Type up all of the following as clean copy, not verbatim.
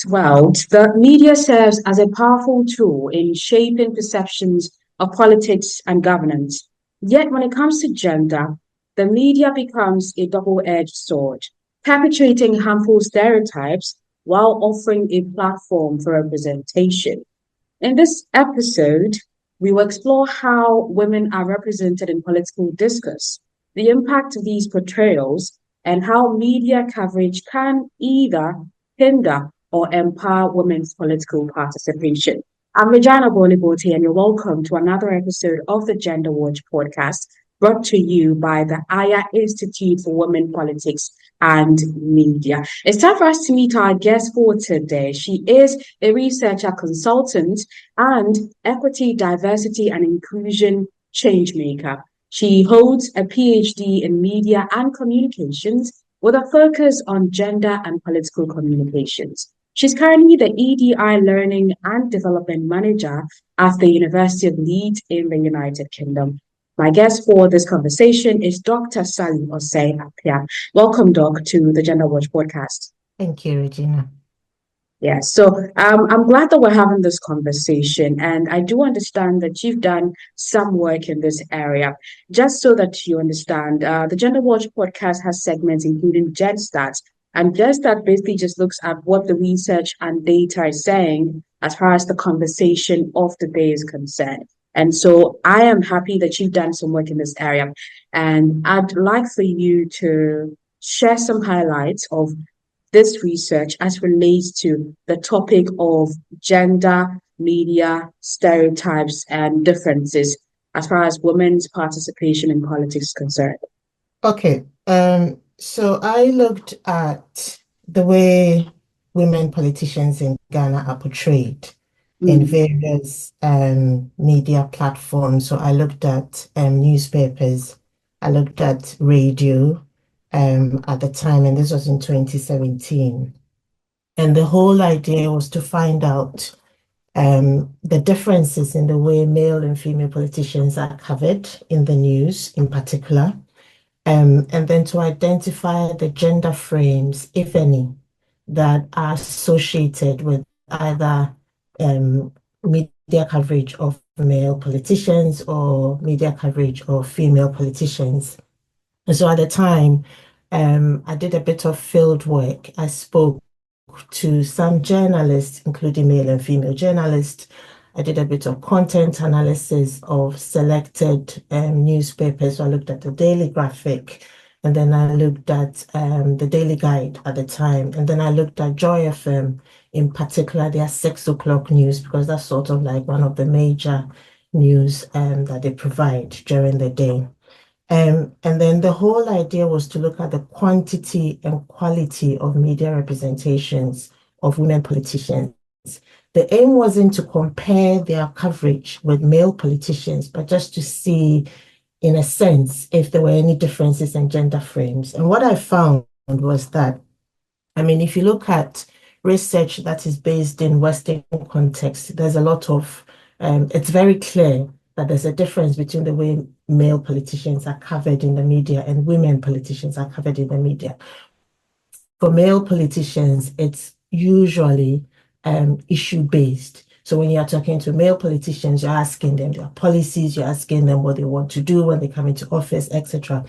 Well, the media serves as a powerful tool in shaping perceptions of politics and governance. Yet, when it comes to gender, the media becomes a double edged sword, perpetuating harmful stereotypes while offering a platform for representation. In this episode, we will explore how women are represented in political discourse, the impact of these portrayals, and how media coverage can either hinder or empower women's political participation. I'm Regina Bolibote, and you're welcome to another episode of the Gender Watch podcast brought to you by the Aya Institute for Women Politics and Media. It's time for us to meet our guest for today. She is a researcher consultant and equity, diversity, and inclusion changemaker. She holds a PhD in media and communications with a focus on gender and political communications. She's currently the EDI Learning and Development Manager at the University of Leeds in the United Kingdom. My guest for this conversation is Dr. Sally Osei Apia. Welcome, Doc, to the Gender Watch podcast. Thank you, Regina. Yeah, so I'm glad that we're having this conversation, and I do understand that you've done some work in this area. Just so that you understand, the Gender Watch podcast has segments including GenStats, and GenStat basically just looks at what the research and data is saying as far as the conversation of the day is concerned. And so I am happy that you've done some work in this area, and I'd like for you to share some highlights of this research as relates to the topic of gender, media, stereotypes, and differences as far as women's participation in politics is concerned. Okay, so I looked at the way women politicians in Ghana are portrayed in various media platforms. So I looked at newspapers, I looked at radio at the time, and this was in 2017. And the whole idea was to find out the differences in the way male and female politicians are covered in the news in particular, and then to identify the gender frames, if any, that are associated with either media coverage of male politicians or media coverage of female politicians. And so at the time, I did a bit of field work. I spoke to some journalists, including male and female journalists. I did a bit of content analysis of selected newspapers. So I looked at the Daily Graphic, and then I looked at the Daily Guide at the time, and then I looked at Joy FM, in particular their 6 o'clock news, because that's sort of like one of the major news that they provide during the day. And then the whole idea was to look at the quantity and quality of media representations of women politicians. The aim wasn't to compare their coverage with male politicians, but just to see, in a sense, if there were any differences in gender frames. And what I found was that, I mean, if you look at research that is based in Western context, there's a lot of, it's very clear that there's a difference between the way male politicians are covered in the media and women politicians are covered in the media. For male politicians, it's usually issue-based. So when you're talking to male politicians, you're asking them their policies, you're asking them what they want to do when they come into office, etc.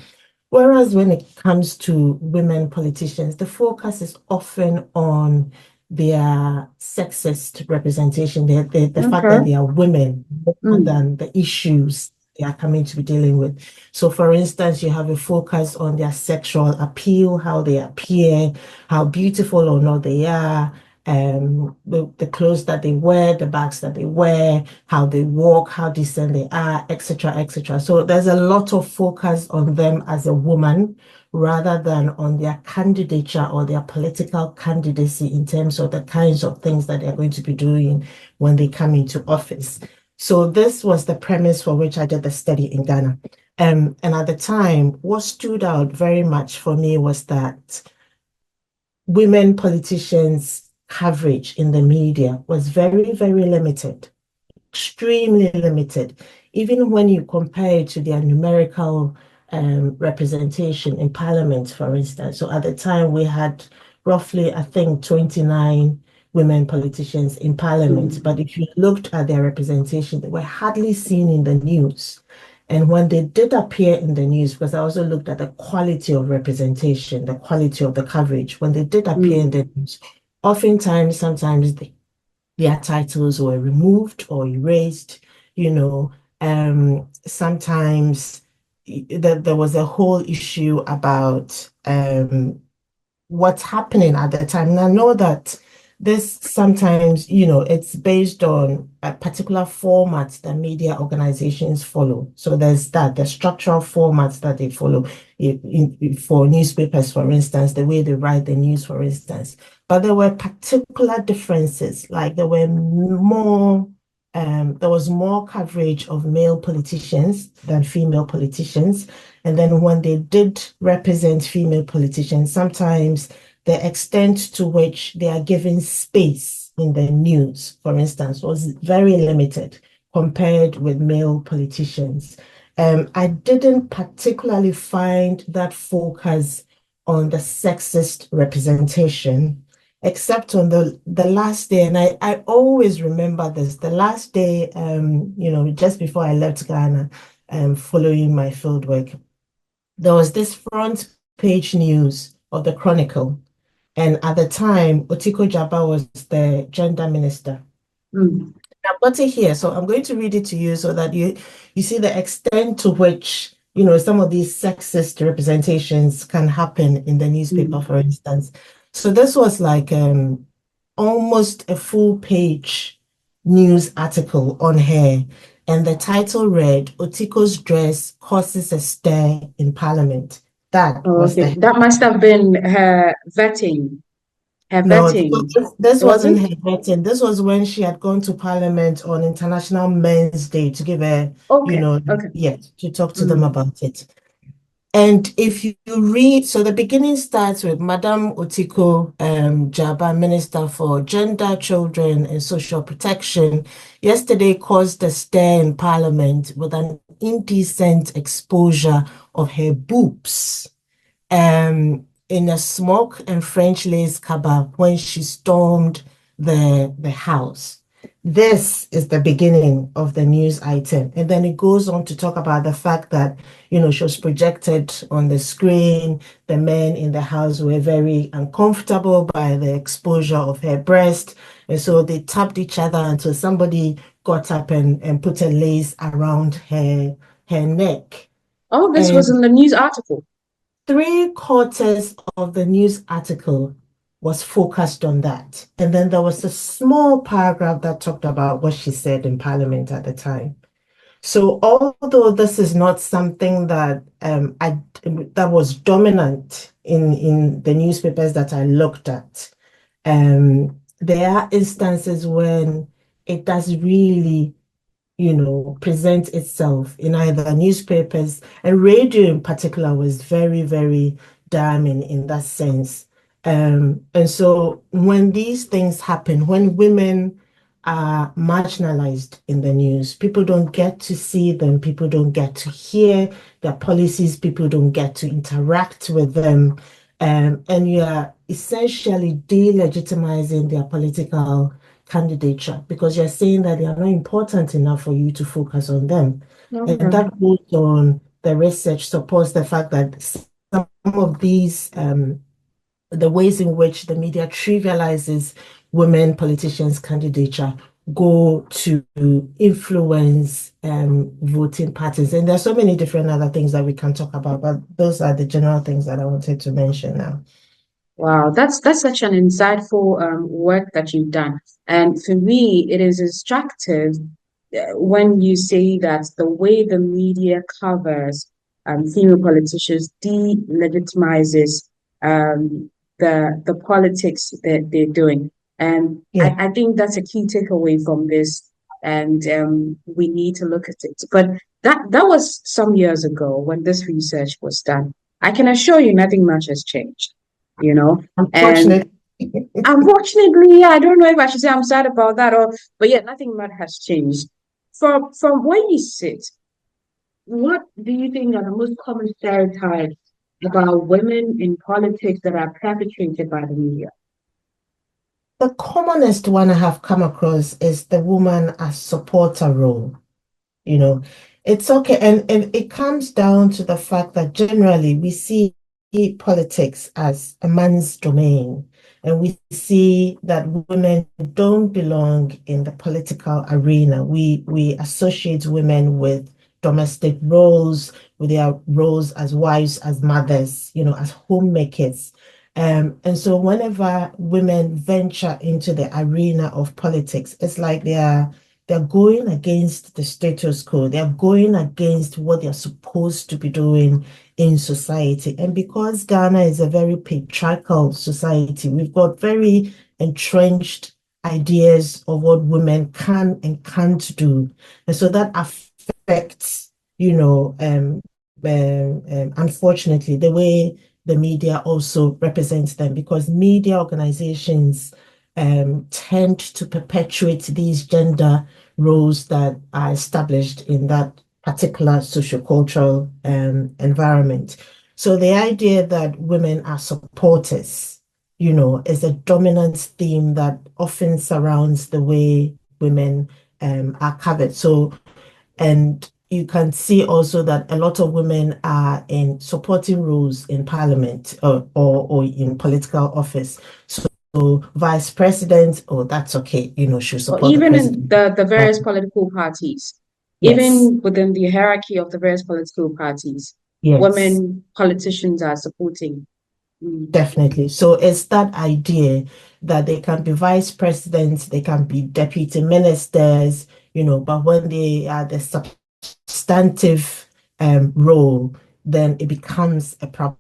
Whereas when it comes to women politicians, the focus is often on their sexist representation, the fact that they are women, more than the issues they are coming to be dealing with. So, for instance, you have a focus on their sexual appeal, how they appear, how beautiful or not they are, the clothes that they wear, the bags that they wear, how they walk, how decent they are, etc., etc. So there's a lot of focus on them as a woman rather than on their candidature or their political candidacy in terms of the kinds of things that they're going to be doing when they come into office. So this was the premise for which I did the study in Ghana. And at the time, what stood out very much for me was that women politicians' coverage in the media was very, very limited, extremely limited, even when you compare it to their numerical representation in parliament, for instance. So at the time, we had roughly, I think, 29 women politicians in parliament. Mm, But if you looked at their representation, they were hardly seen in the news. And when they did appear in the news, because I also looked at the quality of representation, the quality of the coverage, when they did appear in mm, the news, oftentimes, sometimes their titles were removed or erased, you know. Sometimes there was a whole issue about what's happening at the time. And I know that this sometimes, it's based on a particular format that media organizations follow. So there's that, the structural formats that they follow for newspapers, for instance, the way they write the news, for instance. But there were particular differences, like there was more coverage of male politicians than female politicians. And then when they did represent female politicians, sometimes the extent to which they are given space in the news, for instance, was very limited compared with male politicians. I didn't particularly find that focus on the sexist representation, except on the last day. And I always remember this, the last day, just before I left Ghana, following my field work, there was this front page news of the Chronicle. And at the time, Otiko Jaba was the gender minister. mm. I've got it here, so I'm going to read it to you so that you see the extent to which, some of these sexist representations can happen in the newspaper, Mm. for instance. So this was like almost a full page news article on her, and the title read, Otiko's dress causes a stir in Parliament. That Oh, was okay. the That must have been her vetting. Her No, so vetting. this Was wasn't it? her vetting. This was when she had gone to Parliament on International Men's Day to give a, Okay. Okay. to talk to them Mm, about it. And if you read, so the beginning starts with Madam Otiko Jaba, Minister for Gender, Children and Social Protection, yesterday caused a stir in Parliament with an indecent exposure of her boobs in a smock and French lace cover when she stormed the house. This is the beginning of the news item. And then it goes on to talk about the fact that, she was projected on the screen. The men in the house were very uncomfortable by the exposure of her breast. And so they tapped each other until somebody got up and put a lace around her neck. oh, this was And in the news article. 3/4 of the news article was focused on that. And then there was a small paragraph that talked about what she said in Parliament at the time. So although this is not something that that was dominant in the newspapers that I looked at, there are instances when it does really present itself in either newspapers, and radio in particular was very, very damning in that sense. And so when these things happen, when women are marginalized in the news, people don't get to see them, people don't get to hear their policies, people don't get to interact with them. And you are essentially delegitimizing their political candidature because you're saying that they are not important enough for you to focus on them. And Okay. that goes on, the research supports the fact that some of these, the ways in which the media trivializes women politicians' candidature go to influence voting patterns. And there's so many different other things that we can talk about, but those are the general things that I wanted to mention now. Wow, that's such an insightful work that you've done. And for me, it is instructive when you say that the way the media covers female politicians delegitimizes the politics that they're doing. And Yeah, I think that's a key takeaway from this. And we need to look at it. But that was some years ago when this research was done. I can assure you nothing much has changed, you know. And unfortunately. unfortunately, yeah, I don't know if I should say I'm sad about that or, but yet nothing much has changed. From where you sit, what do you think are the most common stereotypes about women in politics that are perpetrated by the media? the commonest one I have come across is the woman as supporter role. You know, it's okay. And it comes down to the fact that generally we see politics as a man's domain. And we see that women don't belong in the political arena. We associate women with domestic roles, with their roles as wives, as mothers, as homemakers. And so whenever women venture into the arena of politics, it's like they're going against the status quo. They're going against what they're supposed to be doing in society. And because Ghana is a very patriarchal society, we've got very entrenched ideas of what women can and can't do. And so that affects, unfortunately, the way the media also represents them, because media organizations tend to perpetuate these gender roles that are established in that particular sociocultural environment. So the idea that women are supporters, is a dominant theme that often surrounds the way women are covered. So, and you can see also that a lot of women are in supporting roles in parliament or in political office. So vice president, oh, that's okay. She'll Or support the even in president. the Uh, various political parties, yes, even within the hierarchy of the various political parties, yes. women politicians are supporting. Mm. Definitely. So it's that idea that they can be vice presidents, they can be deputy ministers, but when they are the substantive role, then it becomes a problem.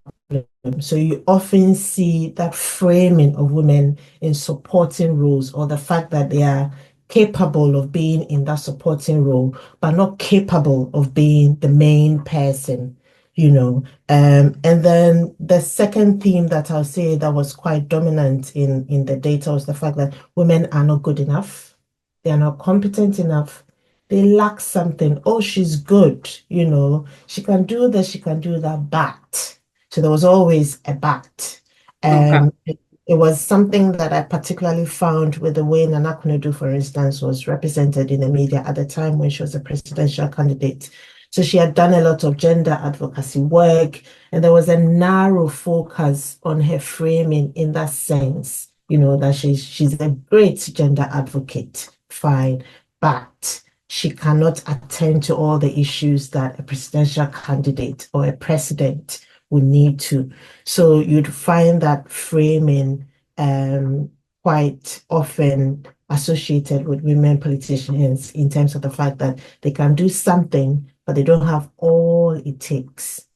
So you often see that framing of women in supporting roles, or the fact that they are capable of being in that supporting role, but not capable of being the main person, you know. And then the second theme that I'll say that was quite dominant in the data was the fact that women are not good enough. They are not competent enough. They lack something. Oh, she's good, she can do this, she can do that, but. So there was always a but. Okay. It was something that I particularly found with the way Nana Akufo-Addo, for instance, was represented in the media at the time when she was a presidential candidate. So she had done a lot of gender advocacy work, and there was a narrow focus on her framing in that sense, that she's a great gender advocate, fine, but she cannot attend to all the issues that a presidential candidate or a president would need to. So you'd find that framing quite often associated with women politicians in terms of the fact that they can do something, but they don't have all it takes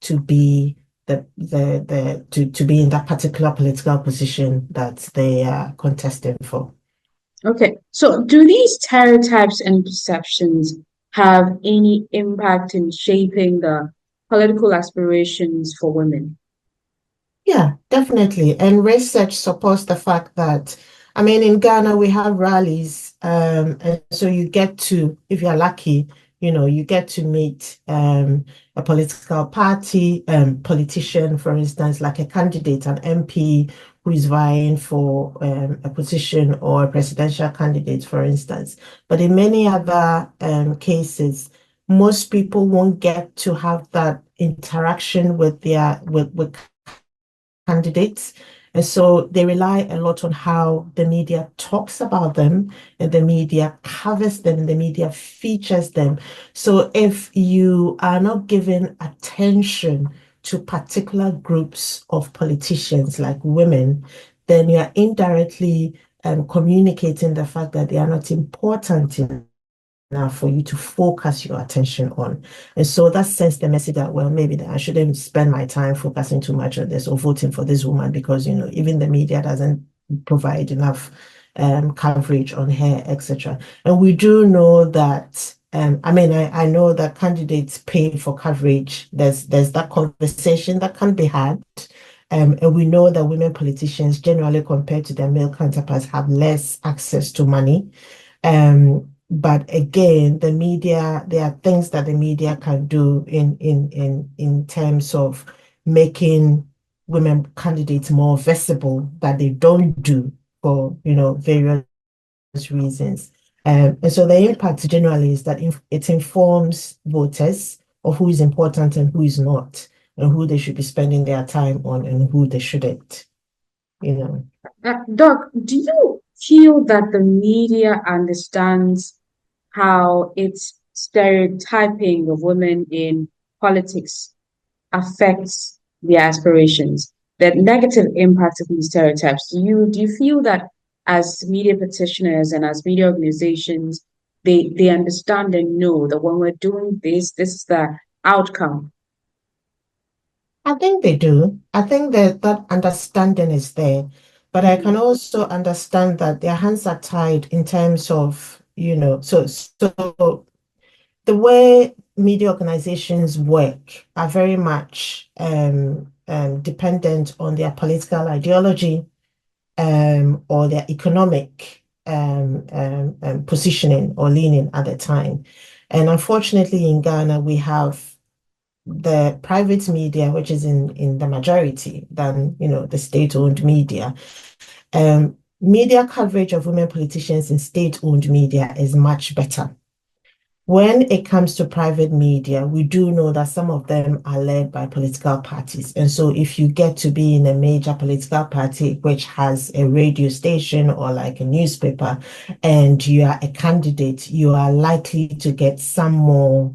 to be to be in that particular political position that they are contesting for. Okay. So do these stereotypes and perceptions have any impact in shaping the political aspirations for women? Yeah, definitely. And research supports the fact that, I mean, in Ghana, we have rallies. And so you get to, if you're lucky, you get to meet a political party, politician, for instance, like a candidate, an MP who is vying for a position, or a presidential candidate, for instance. But in many other cases, most people won't get to have that interaction with their with candidates. And so they rely a lot on how the media talks about them, and the media covers them, and the media features them. So if you are not giving attention to particular groups of politicians like women, then you're indirectly communicating the fact that they are not important now for you to focus your attention on. And so that sends the message that, well, maybe I shouldn't spend my time focusing too much on this or voting for this woman, because, even the media doesn't provide enough coverage on her, etc. And we do know that, I know that candidates pay for coverage. There's that conversation that can be had. And we know that women politicians, generally compared to their male counterparts, have less access to money. But again, the media, there are things that the media can do in terms of making women candidates more visible that they don't do for, various reasons. And so the impact generally is that it informs voters of who is important and who is not, and who they should be spending their time on and who they shouldn't, you know. Doc, do you feel that the media understands how its stereotyping of women in politics affects their aspirations, the negative impact of these stereotypes? Do you feel that as media practitioners and as media organizations, they understand and know that when we're doing this is the outcome? I think they do. I think that that understanding is there, but I can Mm, also understand that their hands are tied in terms of, so the way media organizations work are very much dependent on their political ideology or their economic positioning or leaning at the time. And unfortunately, in Ghana, we have the private media, which is in the majority than the state-owned media. Media coverage of women politicians in state-owned media is much better. When it comes to private media, we do know that some of them are led by political parties. And so if you get to be in a major political party, which has a radio station or like a newspaper, and you are a candidate, you are likely to get some more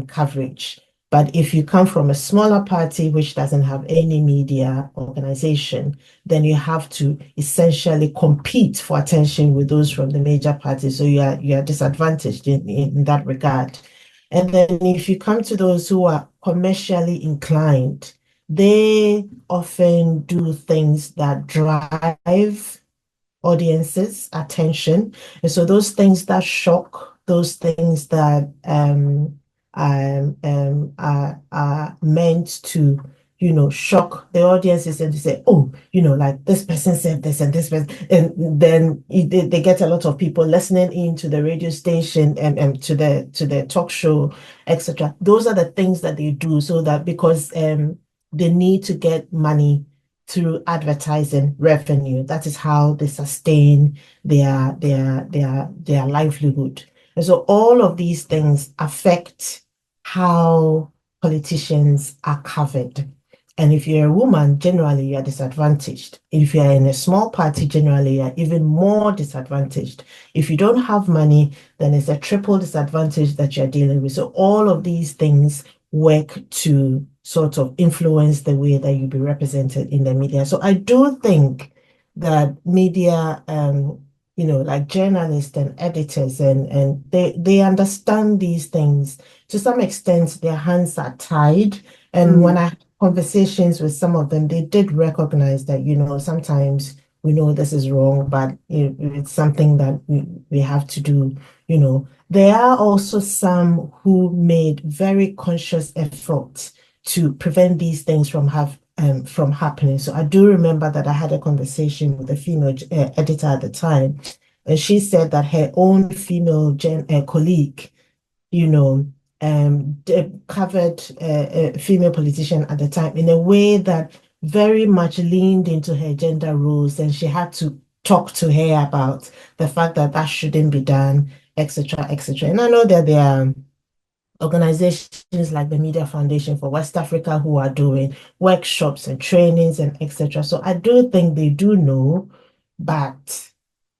coverage. But if you come from a smaller party which doesn't have any media organization, then you have to essentially compete for attention with those from the major parties. So you are disadvantaged in that regard. And then if you come to those who are commercially inclined, they often do things that drive audiences' attention. And so those things that shock, those things that are meant to, shock the audiences and to say, oh, like this person said this and this person, and then they get a lot of people listening into the radio station and to the talk show, etc. Those are the things that they do so that because they need to get money through advertising revenue. That is how they sustain their livelihood. And so all of these things affect how politicians are covered. And if you're a woman, generally you're disadvantaged. If you're in a small party, generally you're even more disadvantaged. If you don't have money, then it's a triple disadvantage that you're dealing with. So all of these things work to sort of influence the way that you be represented in the media. So I do think that media, like journalists and editors, and they understand these things. To some extent, their hands are tied. And when mm. I had conversations with some of them, they did recognize that, sometimes we know this is wrong, but it's something that we have to do, There are also some who made very conscious efforts to prevent these things from happening. So I do remember that I had a conversation with a female editor at the time, and she said that her own female colleague, you know, covered a female politician at the time in a way that very much leaned into her gender roles, and she had to talk to her about the fact that that shouldn't be done, etc., etc. And I know that there are organizations like the Media Foundation for West Africa who are doing workshops and trainings and etc. So I do think they do know, but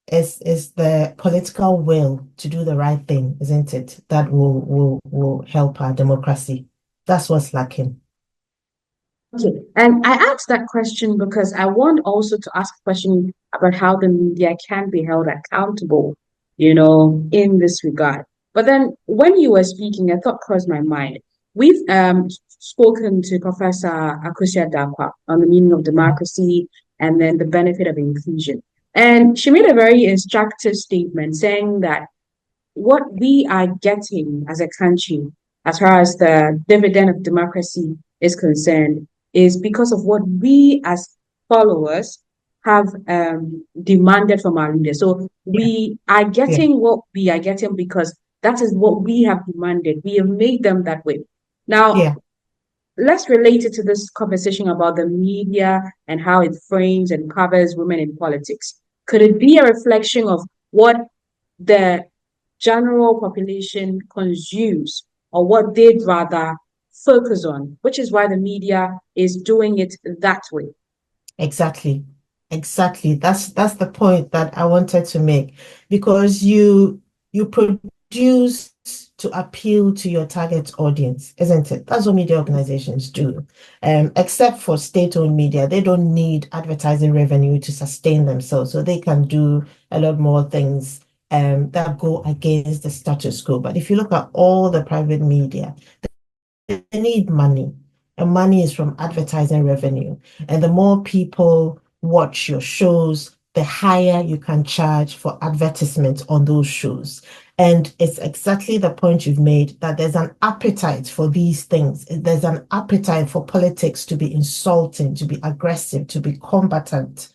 it's the political will to do the right thing, isn't it? That will help our democracy. That's what's lacking. Okay, and I asked that question because I want also to ask a question about how the media can be held accountable, in this regard. But then when you were speaking, a thought crossed my mind. We've spoken to Professor Akusia Dakwa on the meaning of Yeah, democracy and then the benefit of inclusion. And she made a very instructive statement saying that what we are getting as a country, as far as the dividend of democracy is concerned, is because of what we as followers have demanded from our leaders. So yeah, we are yeah, getting what we are getting because that is what we have demanded. We have made them that way. Now, yeah. let's relate it to this conversation about the media and how it frames and covers women in politics. Could it be a reflection of what the general population consumes or what they'd rather focus on, which is why the media is doing it that way? Exactly. Exactly. That's the point that I wanted to make because you produce to appeal to your target audience, isn't it? That's what media organizations do. Except for state-owned media, they don't need advertising revenue to sustain themselves, so they can do a lot more things that go against the status quo. But if you look at all the private media, they need money, and money is from advertising revenue. And the more people watch your shows, the higher you can charge for advertisements on those shows. And it's exactly the point you've made that there's an appetite for these things. There's an appetite for politics to be insulting, to be aggressive, to be combatant,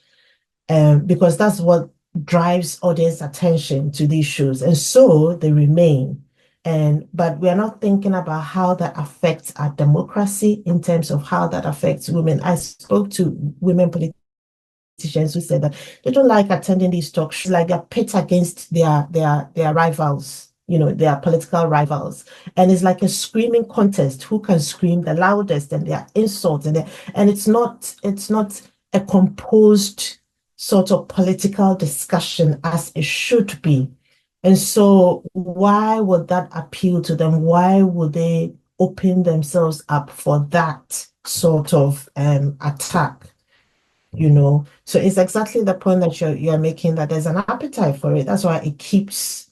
because that's what drives audience attention to these shows. And so they remain. But we are not thinking about how that affects our democracy in terms of how that affects women. I spoke to women politicians who said that they don't like attending these talk shows, like they're pit against their rivals, their political rivals. And it's like a screaming contest, who can scream the loudest, and their insults, and it's not a composed sort of political discussion as it should be. And so why would that appeal to them? Why would they open themselves up for that sort of attack? So it's exactly the point that you're making, that there's an appetite for it. That's why it keeps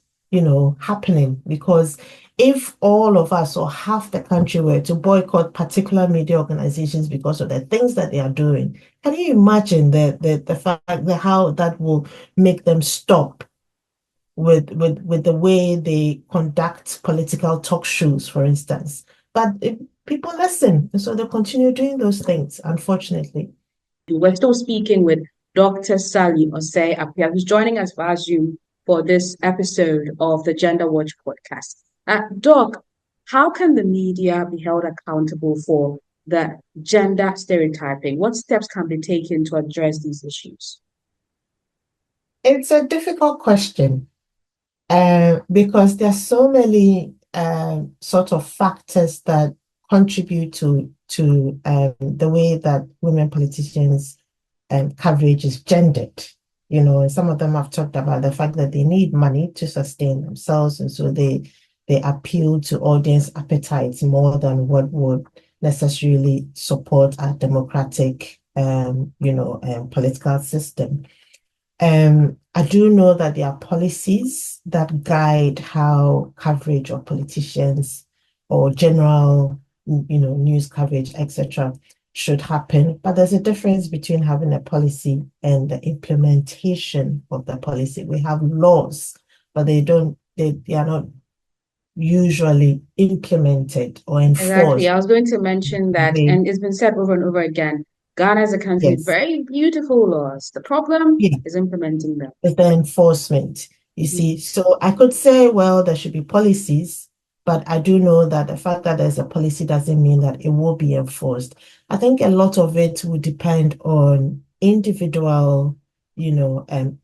happening, because if all of us or half the country were to boycott particular media organizations because of the things that they are doing, can you imagine the fact that how that will make them stop with the way they conduct political talk shows, for instance? But people listen, and so they continue doing those things, unfortunately. We're still speaking with Dr. Sally Osei Apia, who's joining us via Zoom for this episode of the Gender Watch podcast. Doc, how can the media be held accountable for the gender stereotyping? What steps can be taken to address these issues? It's a difficult question, because there are so many sort of factors that contribute to the way that women politicians coverage is gendered. And some of them have talked about the fact that they need money to sustain themselves, and so they appeal to audience appetites more than what would necessarily support a democratic, political system. I do know that there are policies that guide how coverage of politicians or general, news coverage, etc., should happen. But there's a difference between having a policy and the implementation of the policy. We have laws, but they are not usually implemented or Exactly. enforced. I was going to mention that, They, and it's been said over and over again. Ghana is a country with yes, very beautiful laws. The problem yeah. is implementing them. Is the enforcement. You Mhm. see, so I could say, well, there should be policies, but I do know that the fact that there's a policy doesn't mean that it will be enforced. I think a lot of it will depend on individual,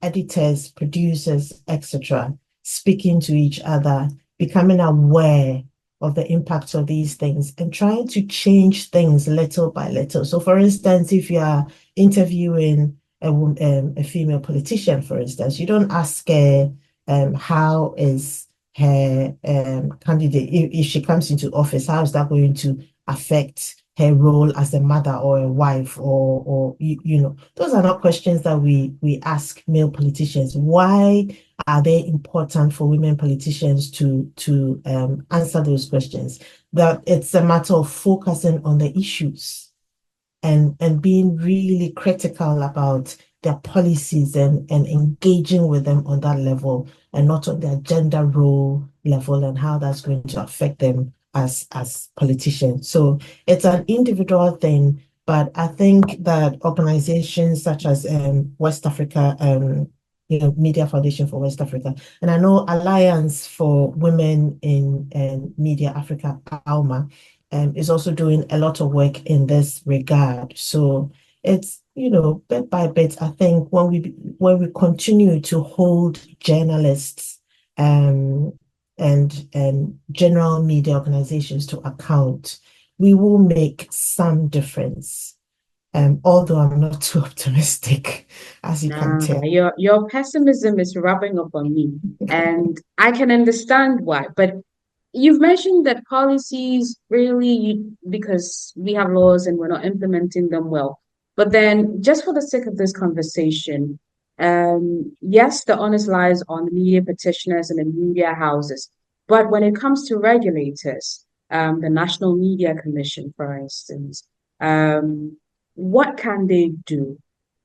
editors, producers, etc., speaking to each other, becoming aware of the impact of these things and trying to change things little by little. So, for instance, if you are interviewing a female politician, for instance, you don't ask her how is her candidate, if she comes into office, how is that going to affect her role as a mother or a wife, or those are not questions that we ask male politicians. Why are they important for women politicians to answer those questions? That it's a matter of focusing on the issues and being really critical about their policies and engaging with them on that level, and not on their gender role level and how that's going to affect them as politicians. So it's an individual thing, but I think that organizations such as West Africa, Media Foundation for West Africa, and I know Alliance for Women in Media Africa, ALMA, is also doing a lot of work in this regard. So it's, bit by bit, I think when we continue to hold journalists um, and general media organizations to account, we will make some difference. Although I'm not too optimistic, as you can Nah, tell. your pessimism is rubbing off on me, and I can understand why. But you've mentioned that policies really, because we have laws and we're not implementing them well. But then, just for the sake of this conversation, yes, the onus lies on the media petitioners and the media houses. But when it comes to regulators, the National Media Commission, for instance, what can they do?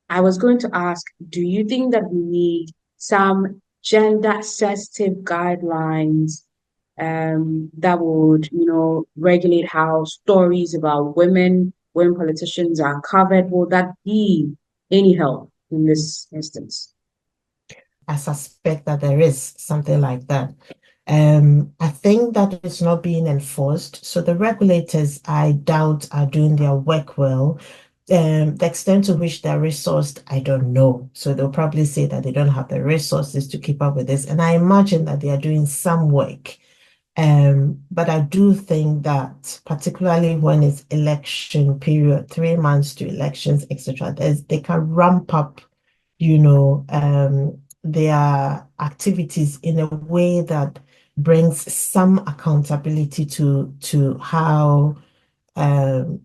I was going to ask, do you think that we need some gender sensitive guidelines that would, regulate how stories about women, when politicians are covered? Will that be any help in this instance? I suspect that there is something like that. I think that it's not being enforced. So the regulators, I doubt, are doing their work well. The extent to which they're resourced, I don't know. So they'll probably say that they don't have the resources to keep up with this. And I imagine that they are doing some work. But I do think that particularly when it's election period, 3 months to elections, etc., they can ramp up, their activities in a way that brings some accountability to how um,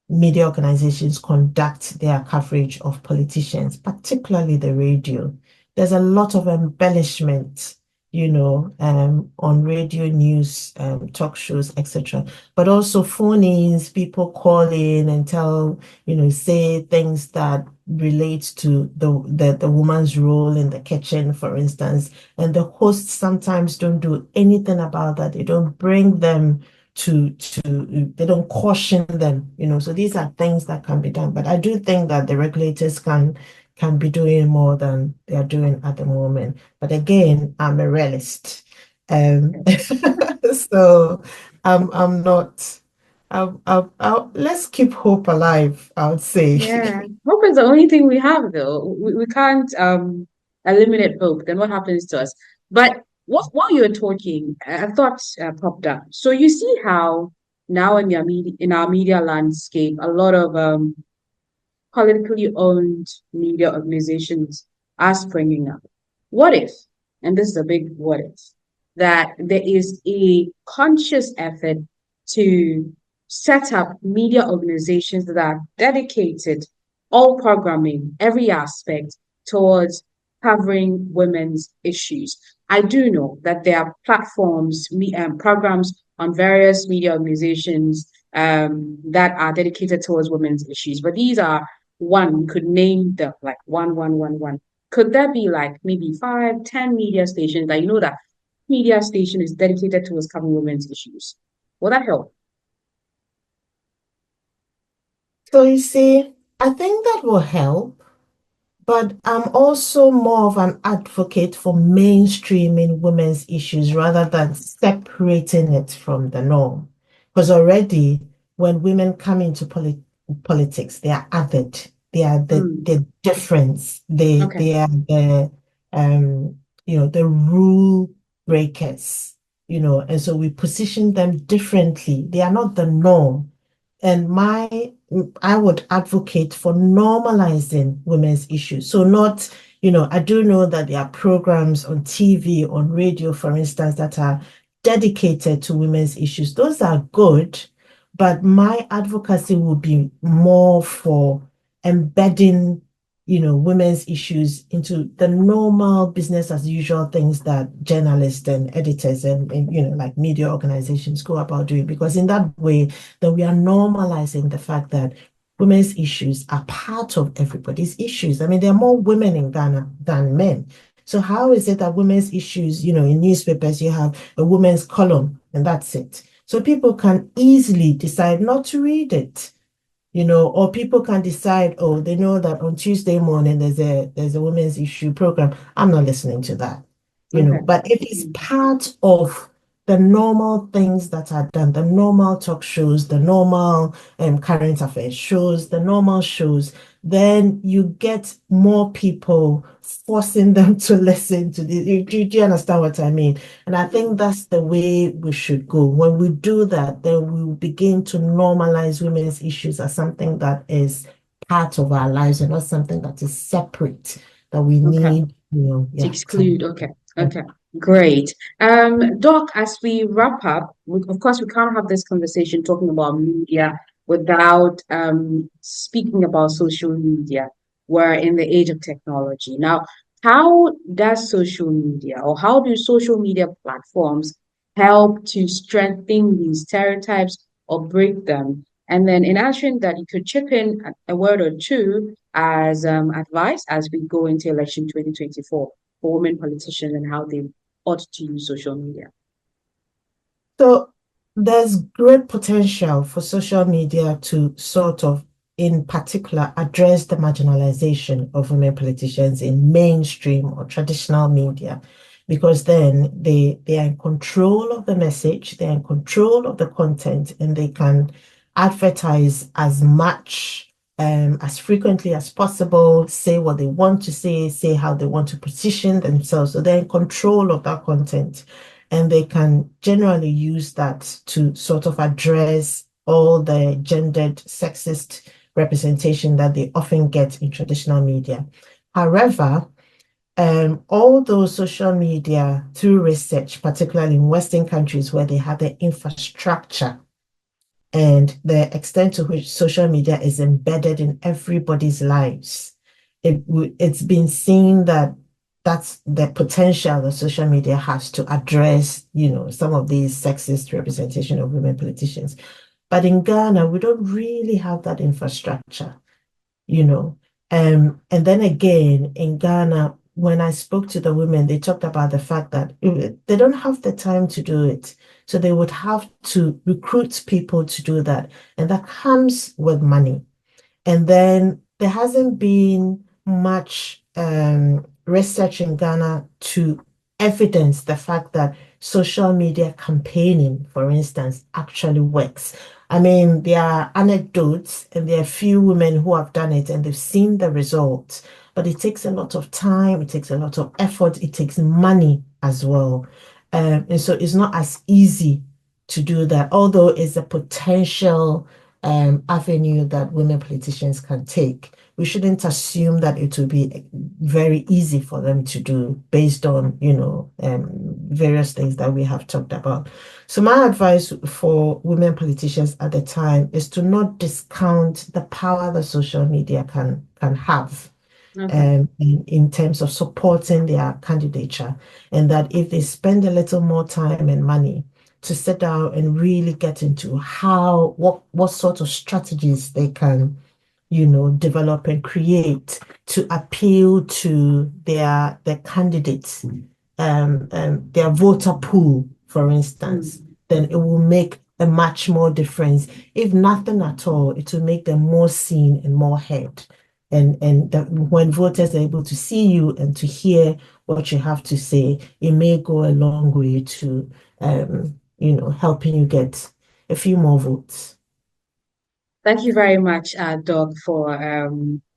media organizations conduct their coverage of politicians, particularly the radio. There's a lot of embellishment, on radio news, talk shows, etc. But also phone-ins, people call in and tell, say things that relate to the woman's role in the kitchen, for instance. And the hosts sometimes don't do anything about that. They don't bring them they don't caution them, so these are things that can be done. But I do think that the regulators can be doing more than they are doing at the moment. But again, I'm a realist. So I'm not let's keep hope alive, I would say. Yeah, hope is the only thing we have, though. We can't eliminate hope. Then what happens to us? But while you were talking, a thought popped up. So you see how now in our media landscape, a lot of politically owned media organizations are springing up. What if, and this is a big what if, that there is a conscious effort to set up media organizations that are dedicated, all programming, every aspect towards covering women's issues. I do know that there are platforms, programs on various media organizations that are dedicated towards women's issues, but these are one, could name them like one. Could there be like maybe 5, 10 media stations that you know that media station is dedicated towards covering women's issues? Will that help? So you see, I think that will help. But I'm also more of an advocate for mainstreaming women's issues rather than separating it from the norm. Because already, when women come into politics, they are added. They are Mm, the difference. They okay. they are um the rule breakers. And so we position them differently. They are not the norm. And I would advocate for normalizing women's issues. So not, I do know that there are programs on TV, on radio, for instance, that are dedicated to women's issues. Those are good, but my advocacy would be more for embedding, women's issues into the normal business as usual things that journalists and editors and like media organizations go about doing. Because in that way, then we are normalizing the fact that women's issues are part of everybody's issues. I mean, there are more women in Ghana than men. So how is it that women's issues, in newspapers, you have a women's column and that's it? So people can easily decide not to read it, or people can decide, oh, they know that on Tuesday morning there's a women's issue program. I'm not listening to that, Okay. But if it's Mm, part of the normal things that are done, the normal talk shows, the normal current affairs shows, the normal shows, then you get more people forcing them to listen to this. Do you understand what I mean? And I think that's the way we should go. When we do that, then we will begin to normalize women's issues as something that is part of our lives and not something that is separate, that we Okay. need, To yeah. exclude. Okay. Okay. Great. Doc, as we wrap up, of course, we can't have this conversation talking about media without speaking about social media. We're in the age of technology. Now, how does social media or how do social media platforms help to strengthen these stereotypes or break them? And then in answering that, you could chip in a word or two as advice as we go into election 2024 for women politicians and how they ought to use social media. So there's great potential for social media to sort of, in particular, address the marginalization of women politicians in mainstream or traditional media, because then they are in control of the message, they're in control of the content, and they can advertise as much as frequently as possible, say what they want to say how they want to position themselves. So they're in control of that content, and they can generally use that to sort of address all the gendered sexist representation that they often get in traditional media. However, although social media, through research, particularly in Western countries where they have the infrastructure and the extent to which social media is embedded in everybody's lives, it's been seen that that's the potential that social media has to address, some of these sexist representation of women politicians. But in Ghana, we don't really have that infrastructure, you know. And then again, in Ghana, when I spoke to the women, they talked about the fact that they don't have the time to do it. So they would have to recruit people to do that. And that comes with money. And then there hasn't been much research in Ghana to evidence the fact that social media campaigning, for instance, actually works. I mean, there are anecdotes and there are few women who have done it and they've seen the results, but it takes a lot of time, it takes a lot of effort, it takes money as well. And so it's not as easy to do that, although it's a potential avenue that women politicians can take. We shouldn't assume that it will be very easy for them to do based on, various things that we have talked about. So my advice for women politicians at the time is to not discount the power that social media can have Okay. in terms of supporting their candidature, and that if they spend a little more time and money to sit down and really get into what sort of strategies they can, develop and create to appeal to their candidates, their voter pool, for instance, Mm. then it will make a much more difference. If nothing at all, it will make them more seen and more heard. And that when voters are able to see you and to hear what you have to say, it may go a long way to helping you get a few more votes. Thank you very much, Doug, for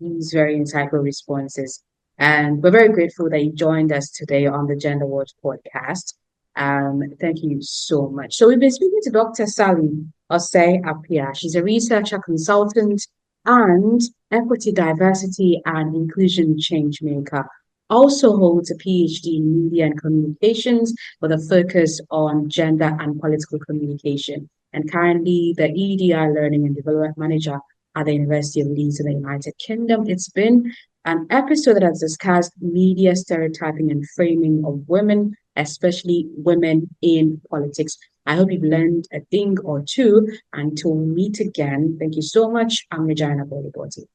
these very insightful responses. And we're very grateful that you joined us today on the Gender Watch podcast. Thank you so much. So we've been speaking to Dr. Sally Osei Apia. She's a researcher, consultant, and equity, diversity, and inclusion change maker. Also holds a PhD in media and communications with a focus on gender and political communication, and currently the EDI Learning and Development Manager at the University of Leeds in the United Kingdom. It's been an episode that has discussed media stereotyping and framing of women, especially women in politics. I hope you've learned a thing or two. Until we meet again, thank you so much. I'm Regina Boliboti.